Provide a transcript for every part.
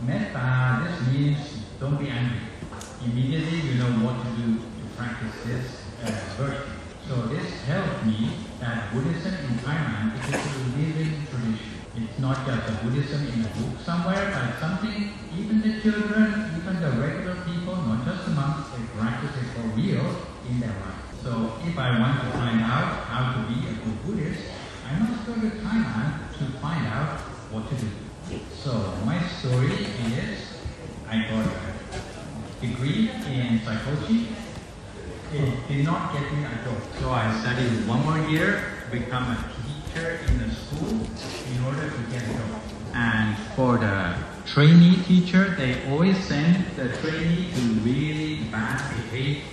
Metta, this means don't be angry. Immediately you know what to do to practice this virtue. So this helped me that Buddhism in Thailand is a living tradition. It's not just a Buddhism in a book somewhere, but something even the children, even the regular people, not just the monks, they practice it for real in their life. So if I want to find out how to be a good Buddhist, I must go to Thailand to find out what to do. So my story is, I got a degree in psychology. It did not get me a job. So I studied one more year to become a teacher in the school in order to get a job. And for the trainee teacher, they always send the trainee to really bad behaved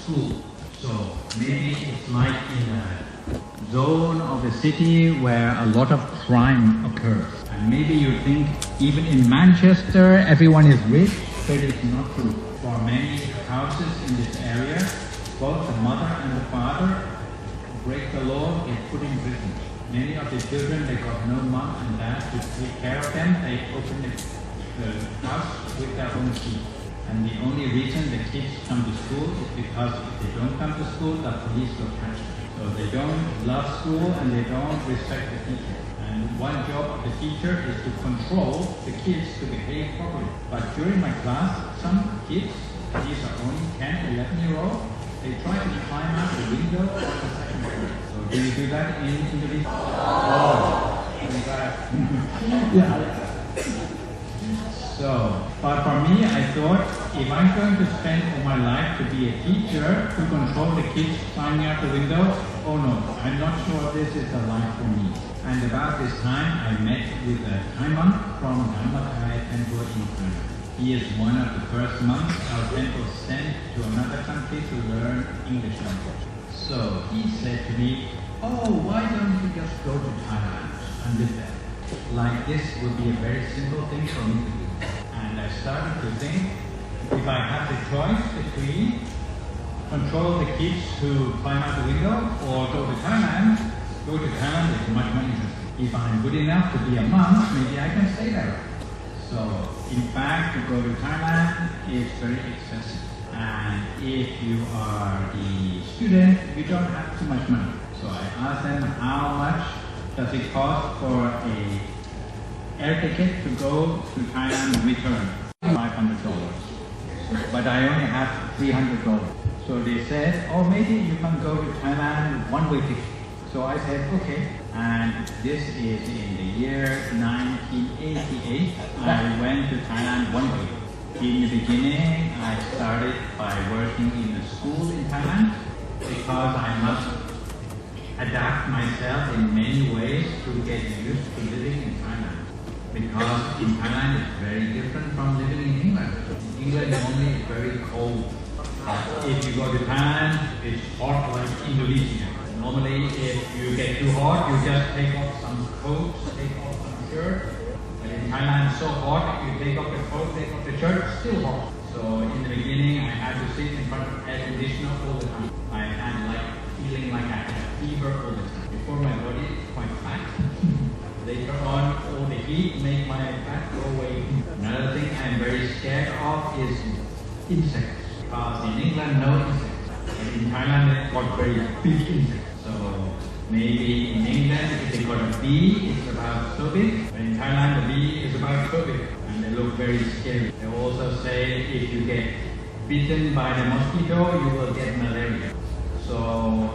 school. So maybe it's like in a zone of the city where a lot of crime occurs. And maybe you think even in Manchester everyone is rich, but it's not true. For many houses in this area, both the mother and the father break the law, get put in prison. Many of the children, they got no mom and dad to take care of them. They open the house with their own key. And the only reason the kids come to school is because if they don't come to school, the police will catch them. So they don't love school and they don't respect the teacher. And one job of the teacher is to control the kids to behave properly. But during my class, some kids, these are only 10, 11-year-old, they try to climb out the window of the second floor. So do you do that in Indonesia? Oh, yeah. So, but for me, I thought, if I'm going to spend all my life to be a teacher, to control the kids climbing out the window, oh no, I'm not sure this is the life for me. And about this time, I met with a Thai monk from Dhammakaya Temple in Thailand. He is one of the first monks our temple sent to another country to learn English language. So he said to me, oh, why don't you just go to Thailand and live there? Like this would be a very simple thing for me to do. And I started to think, if I have the choice between control the kids who climb out the window or go to Thailand is much more interesting. If I'm good enough to be a monk, maybe I can stay there. So, in fact, to go to Thailand is very expensive. And if you are the student, you don't have too much money. So I asked them, how much does it cost for a air ticket to go to Thailand and return? $500. But I only have $300. So they said, oh, maybe you can go to Thailand one-way ticket. So I said, okay. And this is in the year 1988. I went to Thailand one way. In the beginning, I started by working in a school in Thailand because I must adapt myself in many ways to get used to living in Thailand. Because in Thailand it's very different from living in England. In England normally it's very cold. If you go to Thailand, it's hot like Indonesia. Normally, if you get too hot, you just take off some coats, take off some shirt. But in Thailand, it's so hot, you take off the coat, take off the shirt, it's still hot. So in the beginning, I had to sit in front of air conditioner all the time. I had feeling like I had a fever all the time. Before my body is quite fat. Later on, all the heat make my fat go away. Another thing I'm very scared of is insects. Because in England, no insects. But in Thailand, they've got very big insects. So maybe in England, if they got a bee, it's about so big. But in Thailand, the bee is about so big. And they look very scary. They also say if you get bitten by the mosquito, you will get malaria. So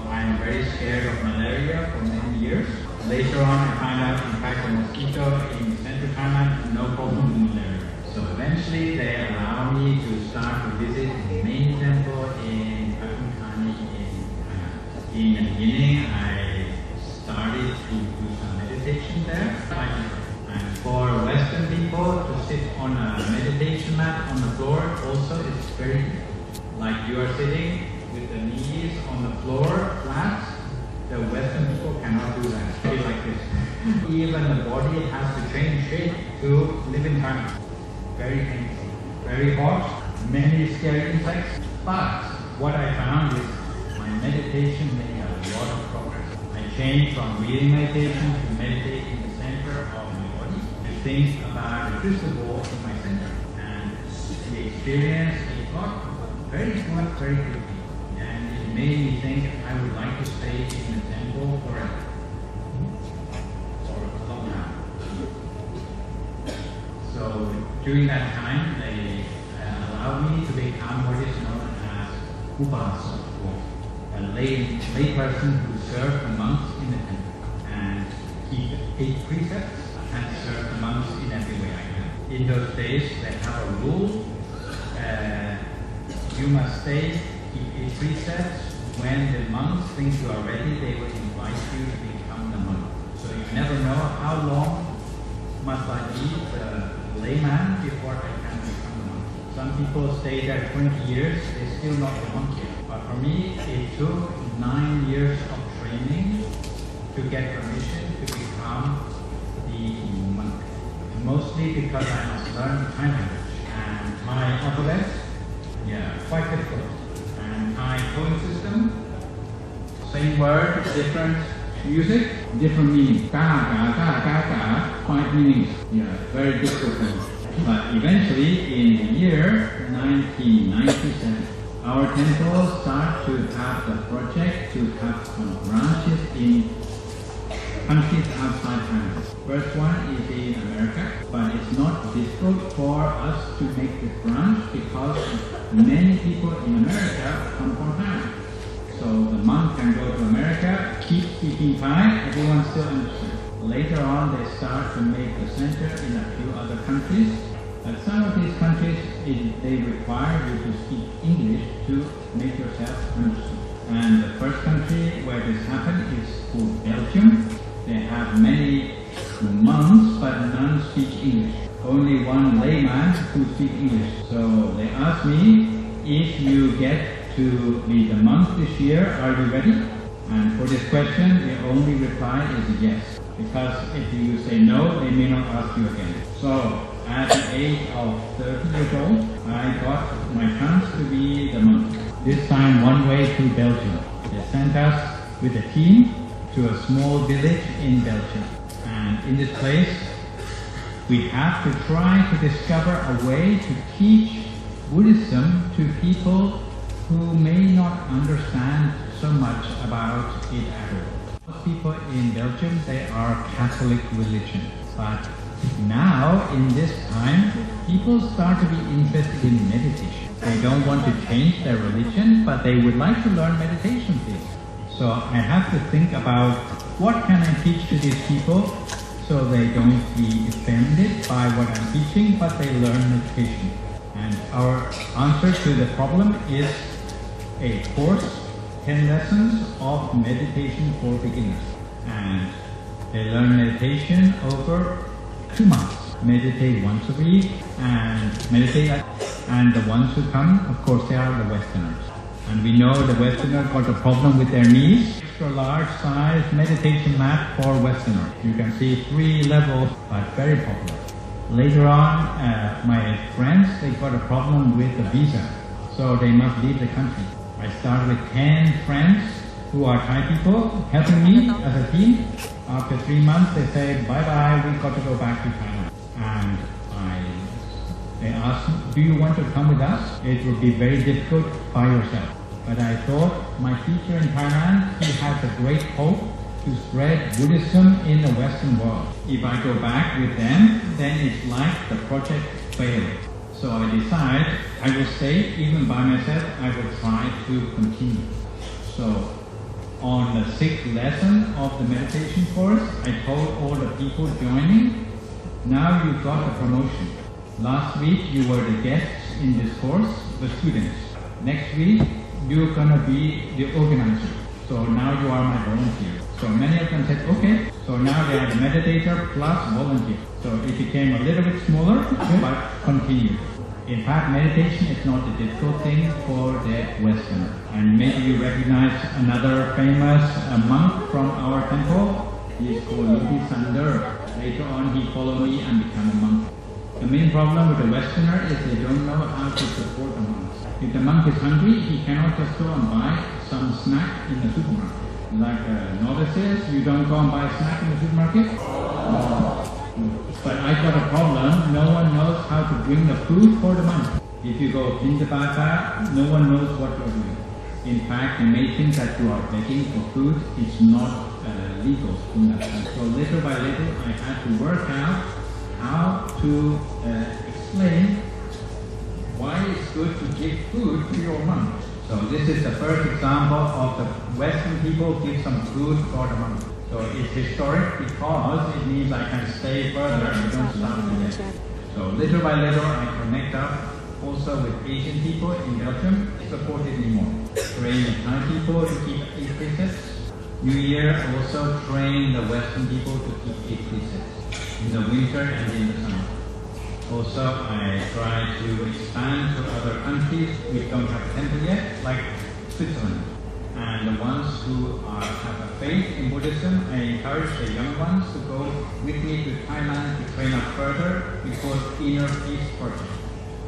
I'm very scared of malaria for many years. Later on, I found out, in fact, the mosquito in central Thailand, no problem with malaria. So eventually, they allow me to start to visit the main temple in Pathum Thani in Thailand. In the beginning, I started to do some meditation there. And for Western people to sit on a meditation mat on the floor also is very like you are sitting with the knees on the floor flat. The Western people cannot do that. Sit like this. Even the body has to change shape to live in Thailand. Very painful, very hot, many scary insects. But what I found is my meditation made a lot of progress. I changed from reading meditation to meditating in the center of my body. think about the crystal ball in my center. And the experience it got very good, very quickly. And it made me think I would like to stay in the temple forever. For a long time. So during that time, they allowed me to become what is known as Upasaka, a lay person who served the monks in the temple and keep 8 precepts and serve the monks in every way I can. In those days, they have a rule. You must stay, keep 8 precepts. When the monks think you are ready, they will invite you to become the monk. So you never know how long must I be the layman before I can become the monk. Some people stay there 20 years, they're still not the monk yet. But for me, it took 9 years of training to get permission to become the monk. Mostly because I must learn Thai language. And my alphabet, quite difficult. And Thai coding system, same word, different music, different meaning. Quite meanings. Very difficult. But eventually, in the year 1997, our temple started to have the project to have some branches in countries outside China. First one is in America, but it's not difficult for us to make this branch because many people in America come from Thailand. So the monk can go to America, keep speaking Thai, everyone still understands. Later on, they start to make the center in a few other countries. But some of these countries, they require you to speak English to make yourself understood. And the first country where this happened is called Belgium. They have many monks, but none speak English. Only one layman who speaks English. So they asked me, if you get to be the monk this year, are you ready? And for this question, the only reply is yes. Because if you say no, they may not ask you again. So at the age of 30 years old, I got my chance to be the monk. This time one way to Belgium. They sent us with a team to a small village in Belgium. And in this place, we have to try to discover a way to teach Buddhism to people who may not understand so much about it at all. Most people in Belgium, they are Catholic religion. But now, in this time, people start to be interested in meditation. They don't want to change their religion, but they would like to learn meditation things. So I have to think about what can I teach to these people so they don't be offended by what I'm teaching, but they learn meditation. And our answer to the problem is a course, 10 lessons of meditation for beginners. And they learn meditation over 2 months. Meditate once a week and meditate. And the ones who come, of course, they are the Westerners. And we know the Westerners got a problem with their knees. Extra large size meditation mat for Westerners. You can see 3 levels, but very popular. Later on, my friends, they got a problem with the visa. So they must leave the country. I started with 10 friends who are Thai people helping me as a team. After 3 months, they say, bye-bye, we got to go back to Thailand. And they asked, do you want to come with us? It would be very difficult by yourself. But I thought, my teacher in Thailand, he has a great hope to spread Buddhism in the Western world. If I go back with them, then it's like the project failed. So I decided I will stay even by myself, I will try to continue. So on the 6th lesson of the meditation course, I told all the people joining, now you got a promotion. Last week you were the guests in this course, the students. Next week you're gonna be the organizer. So now you are my volunteer. So many of them said, okay. So now they are the meditator plus volunteer. So it became a little bit smaller, but continued. In fact, meditation is not a difficult thing for the Westerner. And maybe you recognize another famous monk from our temple. He is called Yogi Sander. Later on, he followed me and became a monk. The main problem with the Westerner is they don't know how to support the monks. If the monk is hungry, he cannot just go and buy some snack in the supermarket. Like novices, you don't go and buy a snack in the supermarket. But I got a problem. No one knows how to bring the food for the month. If you go Pindapata, no one knows what you're doing. In fact, the making that you are begging for food is not legal in that sense. So little by little, I had to work out how to explain why it's good to give food to your monk. So this is the first example of the Western people give some food for the monk. So it's historic because it means I can stay further and don't stop again. So little by little, I connect up also with Asian people in Belgium. They supported me more. Train the Thai people to keep 8 precepts. New Year also train the Western people to keep 8 precepts in the winter and in the summer. Also, I try to expand to other countries which don't have a temple yet, like Switzerland. And the ones who have a faith in Buddhism, I encourage the young ones to go with me to Thailand to train up further. We call it Inner Peace Project.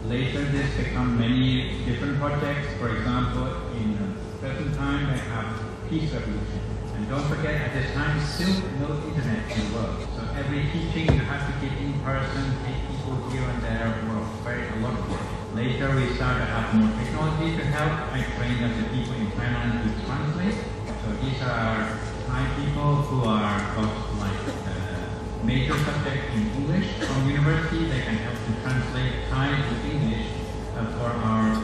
Later, this become many different projects. For example, in the present time, they have Peace Revolution. And don't forget, at this time, still no internet in the world. So every teaching you have to get in person, take people here and there, a lot of work. Later, we start to have more technology to help. I train the people in Thailand to translate. So these are Thai people who are got like major subject in English from university. They can help to translate Thai to English for our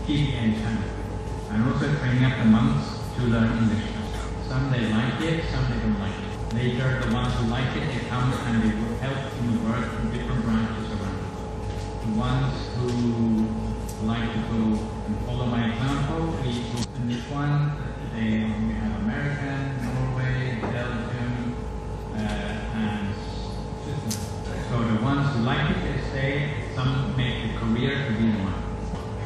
TPN channel. And also training up the monks to learn English. Some they like it, some they don't like it. Later, the ones who like it, they come and they will help in work in different branches around the world. The ones who like to go and follow my example, in this one, we have American, Norway, Belgium, and Switzerland. So the ones who like it, they stay. Some make a career to be one.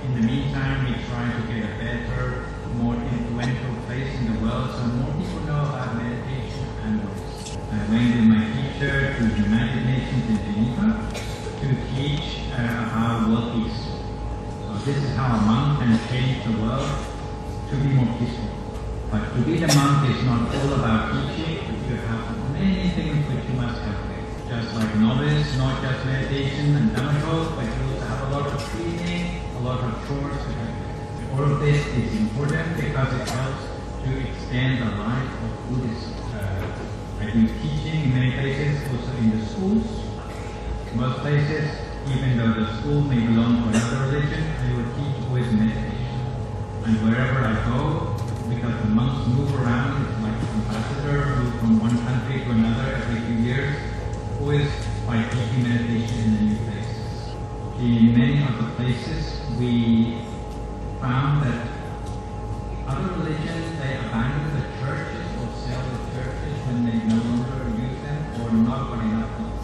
In the meantime, we try to get a better, more influential place in the world so more people know about meditation and Buddhism. I went with my teacher to the United Nations in Geneva to teach about world peace. So this is how a monk can change the world to be more peaceful. But to be the monk is not all about teaching. You have many things which you must have with. Just like novice, not just meditation and Dhamma, but you also have a lot of cleaning, a lot of chores to have. All of this is important because it helps to extend the life of Buddhism. I do teaching in many places, also in the schools. Most places, even though the school may belong to another religion, I will teach with meditation. And wherever I go, because the monks move around, it's like an ambassador, move from one country to another every few years, always by teaching meditation in the new places. In many of the places, we found that other religions, they abandon the churches or sell the churches when they no longer use them or not got enough people.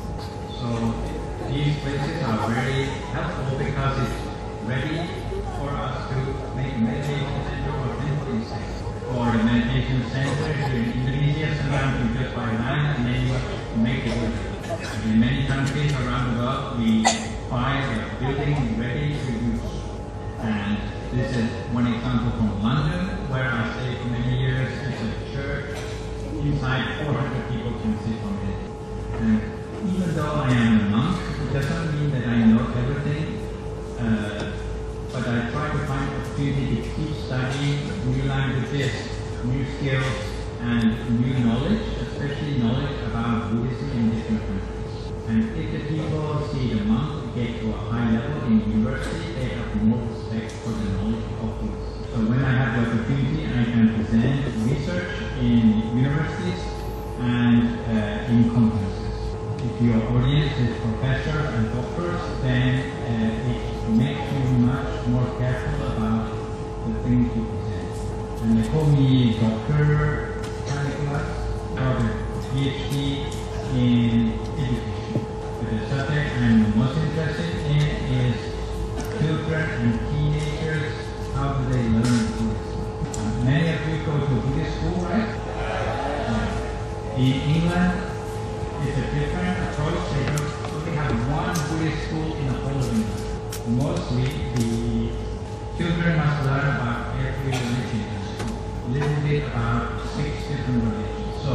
So these places are very helpful because it's ready for us to make a meditation center or temple instead. Or the meditation center in Indonesia, sometimes you just buy land and then you make it work. In many countries around the world, we buy the building ready to use. And this is one example from London, where I stayed for many years. It's a church. Inside 400 people can sit on it. And even though I am a monk, it doesn't mean that I know everything. But I try to find opportunity to keep studying new languages, new skills, and new knowledge, especially knowledge about Buddhism in different countries. And if the people see the monk get to a high level in university, they have more respect for the knowledge of Buddhism. So when I have the opportunity, I can present research in universities and in conferences. If your audience is professors and doctors, then it makes you much more careful about the things you present. And they call me Dr. Nicholas, or the PhD in education. But the subject I'm most interested in is children and teenagers, how do they learn Buddhism? Many of you go to Buddhist school, right? In England, it's a different approach. They don't only have one Buddhist school in the whole of England. Mostly, the children must learn about every religion in school. A little bit about 6 different religions. So,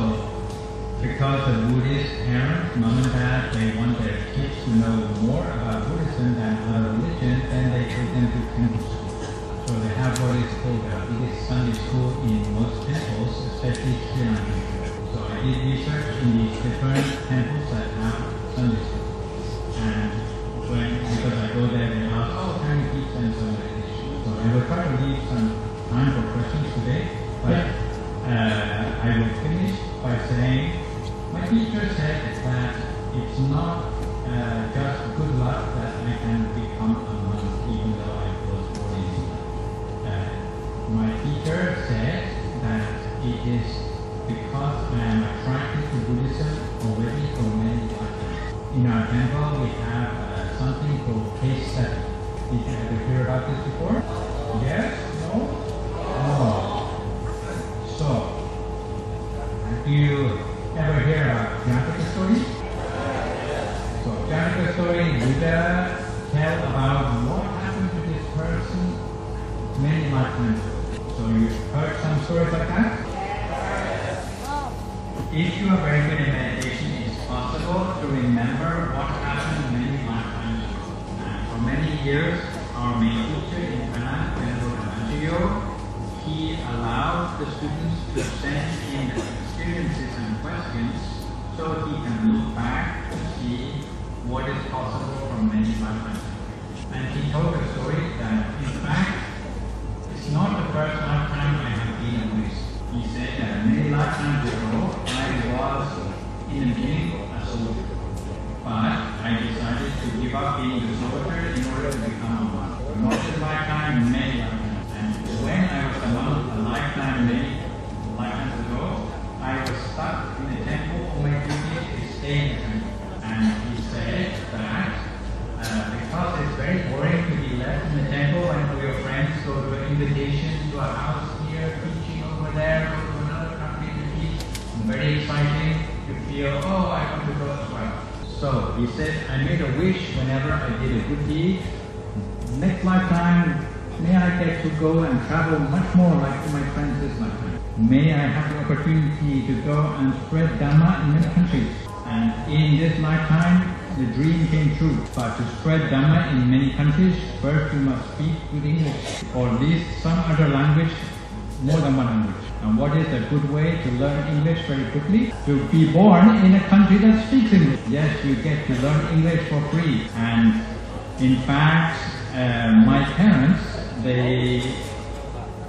because the Buddhist parents, mom and dad, they want their kids to know more about Buddhism than other religions, then they take them to temple school. So they have what is called the biggest Sunday school in most temples, especially Sri Lankan. So I did research in these different temples that have Sunday school. And because I go there, they ask, oh, can you teach them some meditation? So I will try to leave some time for questions today, but I will finish by saying, my teacher said that it's not just good luck that I can become a monk even though I was born in England. My teacher said that it is because I am attracted to Buddhism already for many lifetimes. In our temple we have something called case study. Did you ever hear about this before? Yes? No? No. So, do you ever hear about Jataka story? So, Jataka story, Buddha tell about what happened to this person many lifetimes ago. So, you've heard some stories like that? If you are very good at meditation, it's possible to remember what happened many lifetimes ago. And for many years, our main teacher in Thailand, Venerable Dhammachayo, he allowed the students to send in experiences and questions so he can look back to see what is possible from many lifetimes ago. And he told a story that, in fact, it's not the first lifetime I have been a Buddhist. He said that many lifetimes ago, I was in the beginning a soldier. But I decided to give up being a soldier in order to become a monk. Not just lifetime, many lifetimes. And when I was a monk, a lifetime, many lifetimes ago, I was stuck in a temple. All my duty is stay in the temple. And he said that because it's very boring to be left in the temple and for your friends go to an invitation to a house here, teaching over there, go to another country to teach. Very exciting. You feel, oh, I want to go as well. So he said, I made a wish whenever I did a good deed. Next lifetime, may I get to go and travel much more like my friends this lifetime. May I have the opportunity to go and spread Dhamma in many countries. And in this lifetime, the dream came true. But to spread Dhamma in many countries, first you must speak good English, or at least some other language, more than one language. And what is a good way to learn English very quickly? To be born in a country that speaks English. Yes, you get to learn English for free. And in fact, my parents, they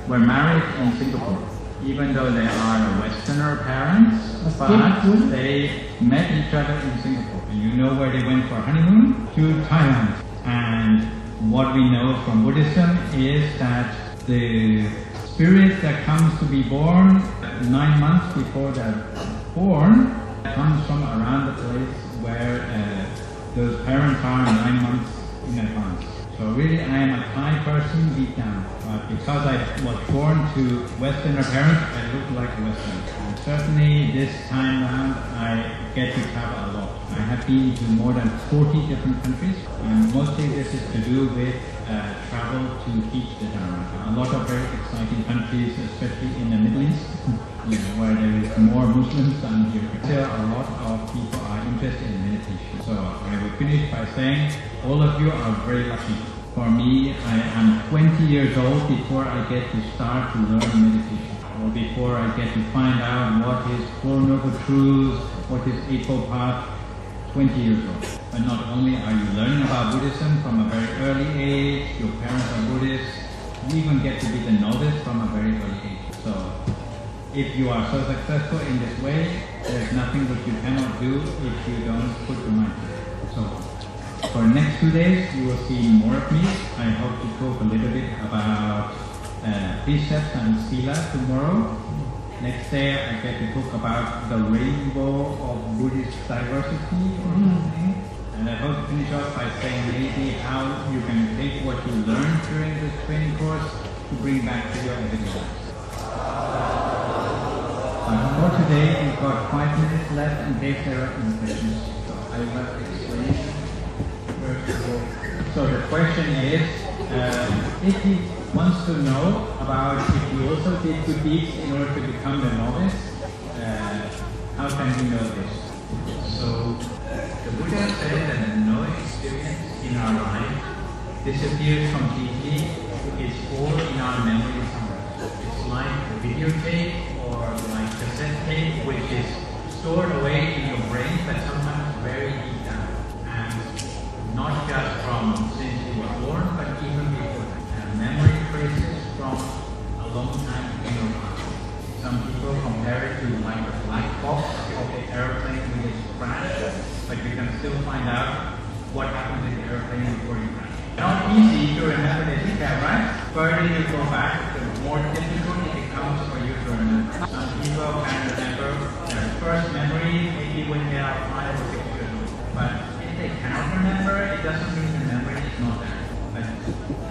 were married in Singapore. Even though they are Westerner parents, but they met each other in Singapore. And you know where they went for honeymoon? To Thailand. And what we know from Buddhism is that the spirit that comes to be born 9 months before they're born comes from around the place where those parents are 9 months in advance. So really I am a Thai person deep down, but because I was born to Westerner parents, I look like a Westerner. And certainly this time around I get to travel a lot. I have been to more than 40 different countries, and mostly this is to do with travel to teach the Dharma. A lot of very exciting countries, especially in the Middle East, where there is more Muslims than here. Still, a lot of people are interested in meditation. So I will finish by saying, all of you are very lucky. For me, I am 20 years old before I get to start to learn meditation, or before I get to find out what is Four Noble Truths, what is Eightfold Path. 20 years old. But not only are you learning about Buddhism from a very early age, your parents are Buddhists, you even get to be the novice from a very early age. So if you are so successful in this way, there's nothing that you cannot do if you don't put your mind to it. So for the next 2 days, you will see more of me. I hope to talk a little bit about precepts and sila tomorrow. Next day, I get to talk about the rainbow of Buddhist diversity or something. And I hope to finish off by saying maybe how you can take what you learned during this training course to bring back to your everyday lives. For today, we've got 5 minutes left in case there are any questions. So I will explain first of all. So the question is, if he wants to know about if you also did good deeds in order to become the novice, How can we know this? So, the Buddha said that no experience in our life disappears completely. It's all in our memory somewhere. It's like a videotape or like cassette tape, which is stored away in your brain, but sometimes very deep down. And not just from since you were born, but even before that. And memory traces from a long time in your past. Some people compare it to like a black box of the airplane with its crash, but you can still find out what happened to the airplane before you crashed. Not easy to remember the detail, right? Further you go back, the more difficult it becomes for you to remember. Some people can remember their first memory maybe when they are 5 or 6 years old. But if they cannot remember, it doesn't mean the memory is not there. But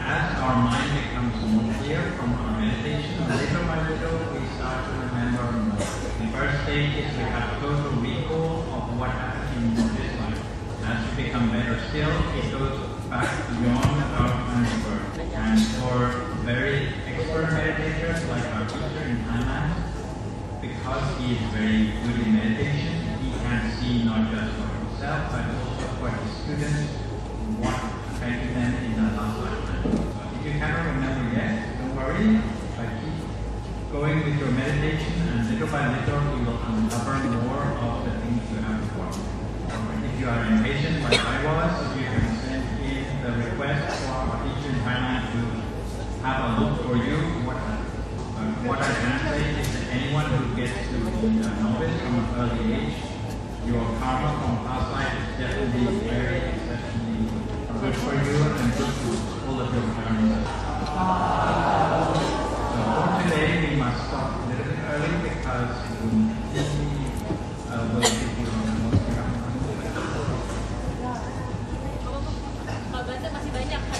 as our mind becomes more clear from our meditation, little by little we start to remember more. The first stage is we have total recall of what happened in this life. As you become better still, it goes back beyond our time of birth. And for very expert meditators like our teacher in Thailand, because he is very good in meditation, he can see not just for himself, but also for his students, what affected them in the last lifetime. So if you cannot remember yet, don't worry, but keep going with your meditation, and little by little you will uncover more of the things you have before. If you are impatient like I was, you can send in the request for our teacher in Thailand to have a look for you what I can say is that anyone who gets to be a novice from an early age, your karma from past life is definitely very exceptionally good for you and good for all of your karma. So for today we must stop a little bit early because we will give you the most Baca masih banyak.